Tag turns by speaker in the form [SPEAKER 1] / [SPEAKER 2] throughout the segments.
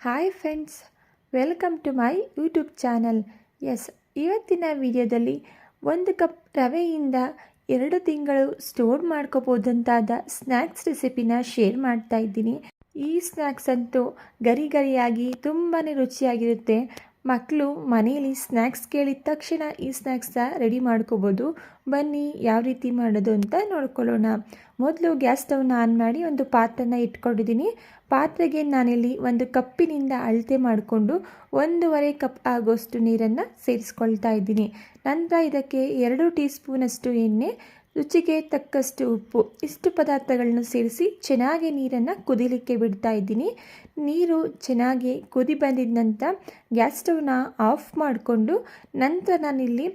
[SPEAKER 1] Hi friends, welcome to my YouTube channel. ಇವತ್ತಿನ ವಿಡಿಯೋದಲ್ಲಿ 1 cup ರವೆಯಿಂದ 2 ತಿಂಗಳು ಸ್ಟೋರ್ ಮಾಡ್ಕೋಬೋದಂತಾದ ಸ್ನ್ಯಾಕ್ಸ್ ರೆಸಿಪಿನ ಶೇರ್ ಮಾಡ್ತಾ ಇದ್ದೀನಿ. ಈ ಸ್ನ್ಯಾಕ್ಸ್ ಅಂತೂ ಗರಿಯಾಗಿ ತುಂಬಾ ರುಚಿಯಾಗಿರುತ್ತೆ. ಮಕ್ಕಳು ಮನೆಯಲ್ಲಿ ಸ್ನ್ಯಾಕ್ಸ್ ಕೇಳಿದ ತಕ್ಷಣ ಈ ಸ್ನ್ಯಾಕ್ಸ್ನ ರೆಡಿ ಮಾಡ್ಕೋಬೋದು. ಬನ್ನಿ ಯಾವ ರೀತಿ ಮಾಡೋದು ಅಂತ ನೋಡ್ಕೊಳ್ಳೋಣ. ಮೊದಲು ಗ್ಯಾಸ್ ಸ್ಟವ್ನ ಆನ್ ಮಾಡಿ ಒಂದು ಪಾತ್ರನ ಇಟ್ಕೊಂಡಿದ್ದೀನಿ. ಪಾತ್ರೆಗೆ ನಾನಿಲ್ಲಿ 1 ಕಪ್ಪಿನಿಂದ ಅಳತೆ ಮಾಡಿಕೊಂಡು 1.5 ಕಪ್ ಆಗೋಷ್ಟು ನೀರನ್ನು ಸೇರಿಸ್ಕೊಳ್ತಾ ಇದ್ದೀನಿ. ನಂತರ ಇದಕ್ಕೆ 2 ಟೀ ಸ್ಪೂನಷ್ಟು ಎಣ್ಣೆ, ರುಚಿಗೆ ತಕ್ಕಷ್ಟು ಉಪ್ಪು, ಇಷ್ಟು ಪದಾರ್ಥಗಳನ್ನು ಸೇರಿಸಿ ಚೆನ್ನಾಗಿ ನೀರನ್ನು ಕುದಿಲಿಕ್ಕೆ ಬಿಡ್ತಾ ಇದ್ದೀನಿ. ನೀರು ಚೆನ್ನಾಗಿ ಕುದಿ ಬಂದಿದ ನಂತರ ಗ್ಯಾಸ್ ಸ್ಟವ್ನ ಆಫ್ ಮಾಡಿಕೊಂಡು ನಂತರ ನಾನಿಲ್ಲಿ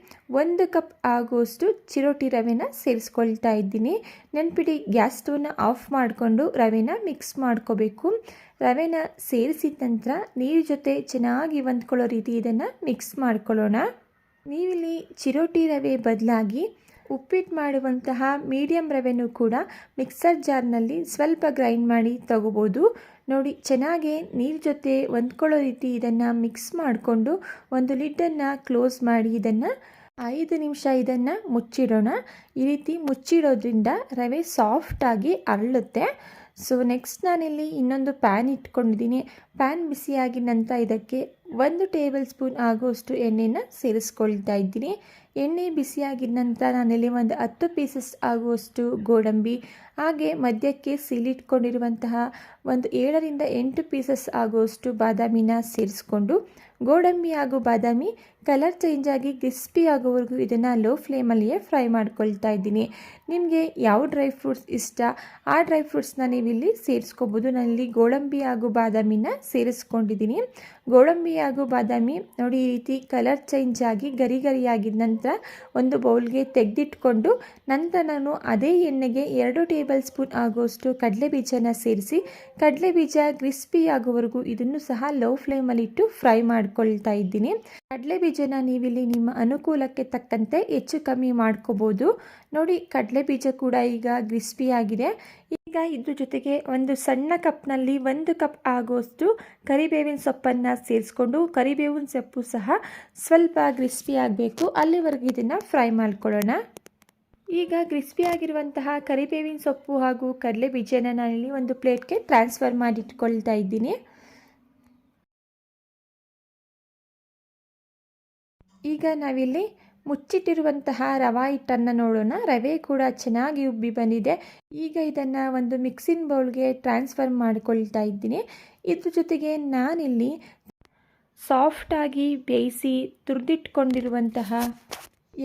[SPEAKER 1] 1 ಕಪ್ ಆಗುವಷ್ಟು ಚಿರೋಟಿ ರವೆನ ಸೇರಿಸ್ಕೊಳ್ತಾ ಇದ್ದೀನಿ. ನೆನಪಿಡಿ, ಗ್ಯಾಸ್ ಸ್ಟವ್ನ ಆಫ್ ಮಾಡಿಕೊಂಡು ರವೆನ ಮಿಕ್ಸ್ ಮಾಡ್ಕೋಬೇಕು. ರವೆನ ಸೇರಿಸಿದ ನಂತರ ನೀರು ಜೊತೆ ಚೆನ್ನಾಗಿ ಹೊಂದ್ಕೊಳ್ಳೋ ರೀತಿ ಇದನ್ನು ಮಿಕ್ಸ್ ಮಾಡ್ಕೊಳ್ಳೋಣ. ನೀವಿಲ್ಲಿ ಚಿರೋಟಿ ರವೆ ಬದಲಾಗಿ ಉಪ್ಪಿಟ್ಟು ಮಾಡುವಂತಹ ಮೀಡಿಯಮ್ ರವೆನೂ ಕೂಡ ಮಿಕ್ಸರ್ ಜಾರ್ನಲ್ಲಿ ಸ್ವಲ್ಪ ಗ್ರೈಂಡ್ ಮಾಡಿ ತಗೋಬೋದು. ನೋಡಿ, ಚೆನ್ನಾಗಿ ನೀರು ಜೊತೆ ಹೊಂದ್ಕೊಳ್ಳೋ ರೀತಿ ಇದನ್ನು ಮಿಕ್ಸ್ ಮಾಡಿಕೊಂಡು ಒಂದು ಲಿಡ್ಡನ್ನು ಕ್ಲೋಸ್ ಮಾಡಿ ಇದನ್ನು 5 ನಿಮಿಷ ಇದನ್ನು ಮುಚ್ಚಿಡೋಣ. ಈ ರೀತಿ ಮುಚ್ಚಿಡೋದ್ರಿಂದ ರವೆ ಸಾಫ್ಟಾಗಿ ಅರಳುತ್ತೆ. ನೆಕ್ಸ್ಟ್ ನಾನಿಲ್ಲಿ ಇನ್ನೊಂದು ಪ್ಯಾನ್ ಇಟ್ಕೊಂಡಿದ್ದೀನಿ. ಪ್ಯಾನ್ ಬಿಸಿಯಾಗಿ ನಂತರ ಇದಕ್ಕೆ 1 ಟೇಬಲ್ ಸ್ಪೂನ್ ಆಗುವಷ್ಟು ಎಣ್ಣೆನ ಸೇರಿಸ್ಕೊಳ್ತಾ ಇದ್ದೀನಿ. ಎಣ್ಣೆ ಬಿಸಿಯಾಗಿದ ನಂತರ ನಾನಿಲ್ಲಿ ಒಂದು 10 ಪೀಸಸ್ ಆಗುವಷ್ಟು ಗೋಡಂಬಿ, ಹಾಗೆ ಮಧ್ಯಕ್ಕೆ ಸೀಲಿಟ್ಕೊಂಡಿರುವಂತಹ ಒಂದು 7ರಿಂದ 8 ಪೀಸಸ್ ಆಗುವಷ್ಟು ಬಾದಾಮಿನ ಸೇರಿಸ್ಕೊಂಡು ಗೋಡಂಬಿ ಹಾಗೂ ಬಾದಾಮಿ ಕಲರ್ ಚೇಂಜ್ ಆಗಿ ಕ್ರಿಸ್ಪಿ ಆಗೋವರೆಗೂ ಇದನ್ನು ಲೋ ಫ್ಲೇಮಲ್ಲಿಯೇ ಫ್ರೈ ಮಾಡ್ಕೊಳ್ತಾ ಇದ್ದೀನಿ. ನಿಮಗೆ ಯಾವ ಡ್ರೈ ಫ್ರೂಟ್ಸ್ ಇಷ್ಟ ಆ ಡ್ರೈ ಫ್ರೂಟ್ಸ್ನ ನೀವಿಲ್ಲಿ ಸೇರಿಸ್ಕೋಬೋದು. ನಾನಿಲ್ಲಿ ಗೋಡಂಬಿ ಹಾಗೂ ಬಾದಾಮಿನ ಸೇರಿಸ್ಕೊಂಡಿದ್ದೀನಿ. ಗೋಡಂಬಿ ಹಾಗೂ ಬಾದಾಮಿ ನೋಡಿ ಈ ರೀತಿ ಕಲರ್ ಚೇಂಜ್ ಆಗಿ ಗರಿಯಾಗಿದ ನಂತರ ಒಂದು ಬೌಲ್ಗೆ ತೆಗೆದಿಟ್ಕೊಂಡು ನಂತರ ನಾನು ಅದೇ ಎಣ್ಣೆಗೆ 2 ಟೇಬಲ್ ಸ್ಪೂನ್ ಆಗುವಷ್ಟು ಕಡಲೆಬೀಜನ ಸೇರಿಸಿ ಕಡಲೆಬೀಜ ಕ್ರಿಸ್ಪಿ ಆಗೋವರೆಗೂ ಇದನ್ನು ಸಹ ಲೋ ಫ್ಲೇಮಲ್ಲಿಟ್ಟು ಫ್ರೈ ಮಾಡ್ಕೊಳ್ತಾ ಇದ್ದೀನಿ. ಕಡಲೆಬೀಜನ ನೀವಿಲ್ಲಿ ನಿಮ್ಮ ಅನುಕೂಲಕ್ಕೆ ತಕ್ಕಂತೆ ಹೆಚ್ಚು ಕಮ್ಮಿ ಮಾಡ್ಕೋಬೋದು. ನೋಡಿ, ಕಡಲೆಬೀಜ ಕೂಡ ಈಗ ಕ್ರಿಸ್ಪಿ ಆಗಿದೆ. ಈಗ ಇದ್ರ ಜೊತೆಗೆ ಒಂದು ಸಣ್ಣ ಕಪ್ನಲ್ಲಿ 1 ಕಪ್ ಆಗುವಷ್ಟು ಕರಿಬೇವಿನ ಸೊಪ್ಪನ್ನು ಸೇರಿಸ್ಕೊಂಡು ಕರಿಬೇವಿನ ಸೊಪ್ಪು ಸಹ ಸ್ವಲ್ಪ ಕ್ರಿಸ್ಪಿ ಆಗಬೇಕು, ಅಲ್ಲಿವರೆಗೂ ಇದನ್ನು ಫ್ರೈ ಮಾಡ್ಕೊಳ್ಳೋಣ. ಈಗ ಕ್ರಿಸ್ಪಿ ಆಗಿರುವಂತಹ ಕರಿಬೇವಿನ ಸೊಪ್ಪು ಹಾಗೂ ಕಡಲೆಬೀಜನ ನಾನಿಲ್ಲಿ ಒಂದು ಪ್ಲೇಟ್ಗೆ ಟ್ರಾನ್ಸ್ಫರ್ ಮಾಡಿಟ್ಕೊಳ್ತಾ ಇದ್ದೀನಿ. ಈಗ ನಾವಿಲ್ಲಿ ಮುಚ್ಚಿಟ್ಟಿರುವಂತಹ ರವಾ ಹಿಟ್ಟನ್ನು ನೋಡೋಣ. ರವೆ ಕೂಡ ಚೆನ್ನಾಗಿ ಉಬ್ಬಿ ಬಂದಿದೆ. ಈಗ ಇದನ್ನು ಒಂದು ಮಿಕ್ಸಿಂಗ್ ಬೌಲ್ಗೆ ಟ್ರಾನ್ಸ್ಫರ್ ಮಾಡಿಕೊಳ್ತಾ ಇದ್ದೀನಿ. ಇದ್ರ ಜೊತೆಗೆ ನಾನಿಲ್ಲಿ ಸಾಫ್ಟಾಗಿ ಬೇಯಿಸಿ ತುರಿದಿಟ್ಕೊಂಡಿರುವಂತಹ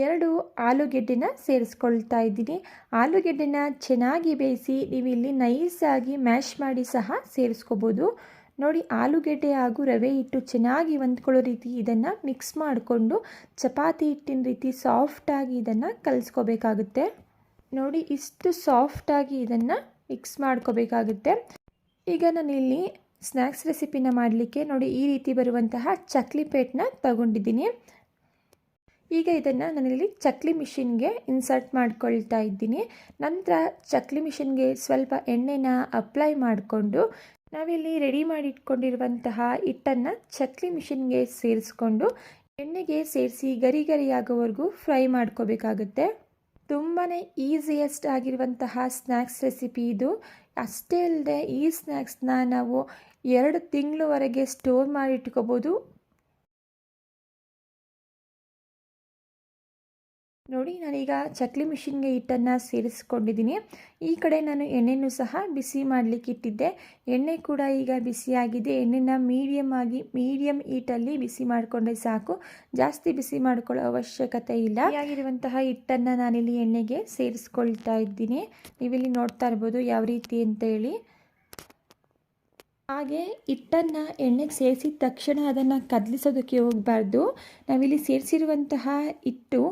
[SPEAKER 1] 2 ಆಲೂಗೆಡ್ಡೆನ ಸೇರಿಸ್ಕೊಳ್ತಾ ಇದ್ದೀನಿ. ಆಲೂಗೆಡ್ಡೆನ ಚೆನ್ನಾಗಿ ಬೇಯಿಸಿ ನೀವಿಲ್ಲಿ ನೈಸಾಗಿ ಮ್ಯಾಶ್ ಮಾಡಿ ಸಹ ಸೇರಿಸ್ಕೋಬೋದು. ನೋಡಿ, ಆಲೂಗೆಡ್ಡೆ ಹಾಗೂ ರವೆ ಹಿಟ್ಟು ಚೆನ್ನಾಗಿ ಹೊಂದ್ಕೊಳ್ಳೋ ರೀತಿ ಇದನ್ನು ಮಿಕ್ಸ್ ಮಾಡಿಕೊಂಡು ಚಪಾತಿ ಹಿಟ್ಟಿನ ರೀತಿ ಸಾಫ್ಟಾಗಿ ಇದನ್ನು ಕಲಿಸ್ಕೋಬೇಕಾಗುತ್ತೆ. ನೋಡಿ, ಇಷ್ಟು ಸಾಫ್ಟಾಗಿ ಇದನ್ನು ಮಿಕ್ಸ್ ಮಾಡ್ಕೋಬೇಕಾಗುತ್ತೆ. ಈಗ ನಾನಿಲ್ಲಿ ಸ್ನ್ಯಾಕ್ಸ್ ರೆಸಿಪಿನ ಮಾಡಲಿಕ್ಕೆ ನೋಡಿ ಈ ರೀತಿ ಬರುವಂತಹ ಚಕ್ಲಿ ಪ್ಲೇಟ್ನ ತಗೊಂಡಿದ್ದೀನಿ. ಈಗ ಇದನ್ನು ನಾನಿಲ್ಲಿ ಚಕ್ಲಿ ಮಿಷಿನ್ಗೆ ಇನ್ಸರ್ಟ್ ಮಾಡ್ಕೊಳ್ತಾ ಇದ್ದೀನಿ. ನಂತರ ಚಕ್ಲಿ ಮಿಷಿನ್ಗೆ ಸ್ವಲ್ಪ ಎಣ್ಣೆನ ಅಪ್ಲೈ ಮಾಡಿಕೊಂಡು ನಾವಿಲ್ಲಿ ರೆಡಿ ಮಾಡಿ ಇಟ್ಕೊಂಡಿರುವಂತಹ ಹಿಟ್ಟನ್ನು ಚಕ್ಲಿ ಮಿಷಿನ್ಗೆ ಸೇರಿಸ್ಕೊಂಡು ಎಣ್ಣೆಗೆ ಸೇರಿಸಿ ಗರಿಯಾಗೋವರೆಗೂ ಫ್ರೈ ಮಾಡ್ಕೋಬೇಕಾಗುತ್ತೆ. ತುಂಬಾ ಈಸಿಯೆಸ್ಟ್ ಆಗಿರುವಂತಹ ಸ್ನ್ಯಾಕ್ಸ್ ರೆಸಿಪಿ ಇದು. ಅಷ್ಟೇ ಅಲ್ಲದೆ ಈ ಸ್ನ್ಯಾಕ್ಸ್ನ ನಾವು 2 ತಿಂಗಳವರೆಗೆ ಸ್ಟೋರ್ ಮಾಡಿ ಇಟ್ಕೋಬೋದು. ನೋಡಿ, ನಾನೀಗ ಚಕ್ಲಿ ಮಿಷಿನ್ಗೆ ಹಿಟ್ಟನ್ನು ಸೇರಿಸ್ಕೊಂಡಿದ್ದೀನಿ. ಈ ಕಡೆ ನಾನು ಎಣ್ಣೆನೂ ಸಹ ಬಿಸಿ ಮಾಡಲಿಕ್ಕೆ ಇಟ್ಟಿದ್ದೆ. ಎಣ್ಣೆ ಕೂಡ ಈಗ ಬಿಸಿಯಾಗಿದೆ. ಎಣ್ಣೆನ ಮೀಡಿಯಮ್ ಹೀಟಲ್ಲಿ ಬಿಸಿ ಮಾಡಿಕೊಂಡ್ರೆ ಸಾಕು, ಜಾಸ್ತಿ ಬಿಸಿ ಮಾಡ್ಕೊಳ್ಳೋ ಅವಶ್ಯಕತೆ ಇಲ್ಲ. ಆಗಿರುವಂತಹ ಹಿಟ್ಟನ್ನು ನಾನಿಲ್ಲಿ ಎಣ್ಣೆಗೆ ಸೇರಿಸ್ಕೊಳ್ತಾ ಇದ್ದೀನಿ. ನೀವಿಲ್ಲಿ ನೋಡ್ತಾ ಇರ್ಬೋದು ಯಾವ ರೀತಿ ಅಂತ ಹೇಳಿ. ಹಾಗೆ ಹಿಟ್ಟನ್ನು ಎಣ್ಣೆಗೆ ಸೇರಿಸಿದ ತಕ್ಷಣ ಅದನ್ನು ಕದಲಿಸೋದಕ್ಕೆ ಹೋಗಬಾರ್ದು. ನಾವಿಲ್ಲಿ ಸೇರಿಸಿರುವಂತಹ ಹಿಟ್ಟು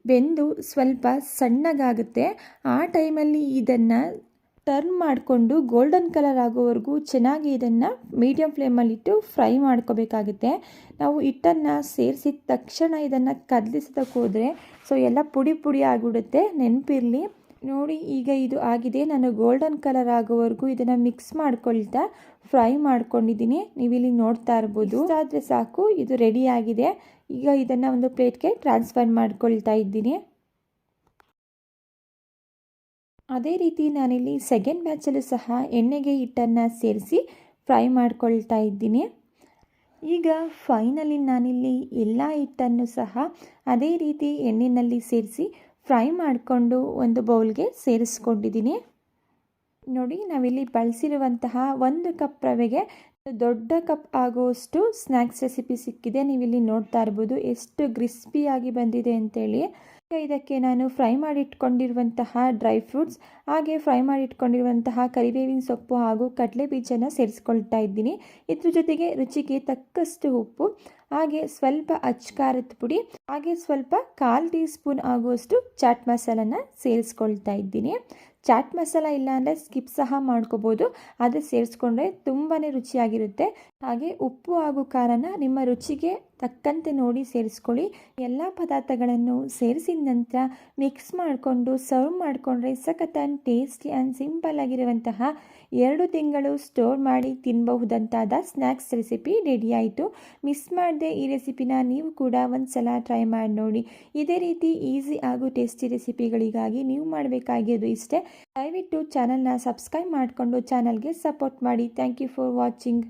[SPEAKER 1] ಬೆಂದು ಸ್ವಲ್ಪ ಸಣ್ಣಗಾಗುತ್ತೆ. ಆ ಟೈಮಲ್ಲಿ ಇದನ್ನು ಟರ್ನ್ ಮಾಡಿಕೊಂಡು ಗೋಲ್ಡನ್ ಕಲರ್ ಆಗೋವರೆಗೂ ಚೆನ್ನಾಗಿ ಇದನ್ನು ಮೀಡಿಯಮ್ ಫ್ಲೇಮಲ್ಲಿಟ್ಟು ಫ್ರೈ ಮಾಡ್ಕೋಬೇಕಾಗುತ್ತೆ. ನಾವು ಹಿಟ್ಟನ್ನು ಸೇರಿಸಿದ ತಕ್ಷಣ ಇದನ್ನು ಕದಲಿಸೋದಕ್ಕೆ ಹೋದರೆ ಎಲ್ಲ ಪುಡಿ ಆಗಿಬಿಡುತ್ತೆ. ನೆನಪಿರಲಿ, ನೋಡಿ ಈಗ ಇದು ಆಗಿದೆ. ನಾನು ಗೋಲ್ಡನ್ ಕಲರ್ ಆಗೋವರೆಗೂ ಇದನ್ನು ಮಿಕ್ಸ್ ಮಾಡ್ಕೊಳ್ತಾ ಫ್ರೈ ಮಾಡ್ಕೊಂಡಿದ್ದೀನಿ. ನೀವಿಲ್ಲಿ ನೋಡ್ತಾ ಇರ್ಬೋದು. ಇಷ್ಟಾದರೆ ಸಾಕು, ಇದು ರೆಡಿ ಆಗಿದೆ. ಈಗ ಇದನ್ನು ಒಂದು ಪ್ಲೇಟ್ಗೆ ಟ್ರಾನ್ಸ್ಫರ್ ಮಾಡ್ಕೊಳ್ತಾ ಇದ್ದೀನಿ. ಅದೇ ರೀತಿ ನಾನಿಲ್ಲಿ ಸೆಕೆಂಡ್ ಬ್ಯಾಚಲ್ಲೂ ಸಹ ಎಣ್ಣೆಗೆ ಹಿಟ್ಟನ್ನು ಸೇರಿಸಿ ಫ್ರೈ ಮಾಡ್ಕೊಳ್ತಾ ಇದ್ದೀನಿ. ಈಗ ಫೈನಲಿ ನಾನಿಲ್ಲಿ ಎಲ್ಲ ಹಿಟ್ಟನ್ನು ಸಹ ಅದೇ ರೀತಿ ಎಣ್ಣೆಯಲ್ಲಿ ಸೇರಿಸಿ ಫ್ರೈ ಮಾಡಿಕೊಂಡು ಒಂದು ಬೌಲ್ಗೆ ಸೇರಿಸ್ಕೊಂಡಿದ್ದೀನಿ. ನೋಡಿ, ನಾವಿಲ್ಲಿ ಬಳಸಿರುವಂತಹ 1 ಕಪ್ ರವೆಗೆ ದೊಡ್ಡ ಕಪ್ ಆಗುವಷ್ಟು ಸ್ನ್ಯಾಕ್ಸ್ ರೆಸಿಪಿ ಸಿಕ್ಕಿದೆ. ನೀವಿಲ್ಲಿ ನೋಡ್ತಾ ಇರ್ಬೋದು ಎಷ್ಟು ಕ್ರಿಸ್ಪಿಯಾಗಿ ಬಂದಿದೆ ಅಂತೇಳಿ. ಇದಕ್ಕೆ ನಾನು ಫ್ರೈ ಮಾಡಿಟ್ಕೊಂಡಿರುವಂತಹ ಡ್ರೈ ಫ್ರೂಟ್ಸ್ ಹಾಗೆ ಫ್ರೈ ಮಾಡಿಟ್ಕೊಂಡಿರುವಂತಹ ಕರಿಬೇವಿನ ಸೊಪ್ಪು ಹಾಗೂ ಕಡಲೆ ಬೀಜನ ಸೇರಿಸ್ಕೊಳ್ತಾ ಇದ್ದೀನಿ. ಇದ್ರ ಜೊತೆಗೆ ರುಚಿಗೆ ತಕ್ಕಷ್ಟು ಉಪ್ಪು ಹಾಗೆ ಸ್ವಲ್ಪ ಅಚ್ಕಾರದ ಪುಡಿ ಹಾಗೆ ಸ್ವಲ್ಪ 1/4 ಟೀ ಸ್ಪೂನ್ ಆಗುವಷ್ಟು ಚಾಟ್ ಮಸಾಲನ ಸೇರಿಸ್ಕೊಳ್ತಾ ಇದ್ದೀನಿ. ಚಾಟ್ ಮಸಾಲ ಇಲ್ಲ ಅಂದರೆ ಸ್ಕಿಪ್ ಸಹ ಮಾಡ್ಕೋಬೋದು, ಆದರೆ ಸೇರಿಸ್ಕೊಂಡ್ರೆ ತುಂಬಾ ರುಚಿಯಾಗಿರುತ್ತೆ. ಹಾಗೆ ಉಪ್ಪು ಹಾಗೂ ಖಾರನ ನಿಮ್ಮ ರುಚಿಗೆ ತಕ್ಕಂತೆ ನೋಡಿ ಸೇರಿಸ್ಕೊಳ್ಳಿ. ಎಲ್ಲ ಪದಾರ್ಥಗಳನ್ನು ಸೇರಿಸಿದ ನಂತರ ಮಿಕ್ಸ್ ಮಾಡಿಕೊಂಡು ಸರ್ವ್ ಮಾಡಿಕೊಂಡ್ರೆ ಸಖತ್ ಆ್ಯಂಡ್ ಟೇಸ್ಟಿ ಆ್ಯಂಡ್ ಸಿಂಪಲ್ ಆಗಿರುವಂತಹ 2 ತಿಂಗಳು ಸ್ಟೋರ್ ಮಾಡಿ ತಿನ್ನಬಹುದಂತಾದ ಸ್ನ್ಯಾಕ್ಸ್ ರೆಸಿಪಿ ರೆಡಿ ಆಯಿತು. ಮಿಸ್ ಮಾಡದೆ ಈ ರೆಸಿಪಿನ ನೀವು ಕೂಡ ಒಂದು ಸಲ ಟ್ರೈ ಮಾಡಿ ನೋಡಿ. ಇದೇ ರೀತಿ ಈಸಿ ಹಾಗೂ ಟೇಸ್ಟಿ ರೆಸಿಪಿಗಳಿಗಾಗಿ ನೀವು ಮಾಡಬೇಕಾಗಿರೋದು ಇಷ್ಟೇ. ದಯವಿಟ್ಟು ಚಾನಲ್ನ ಸಬ್ಸ್ಕ್ರೈಬ್ ಮಾಡಿಕೊಂಡು ಚಾನಲ್ಗೆ ಸಪೋರ್ಟ್ ಮಾಡಿ. Thank you for watching.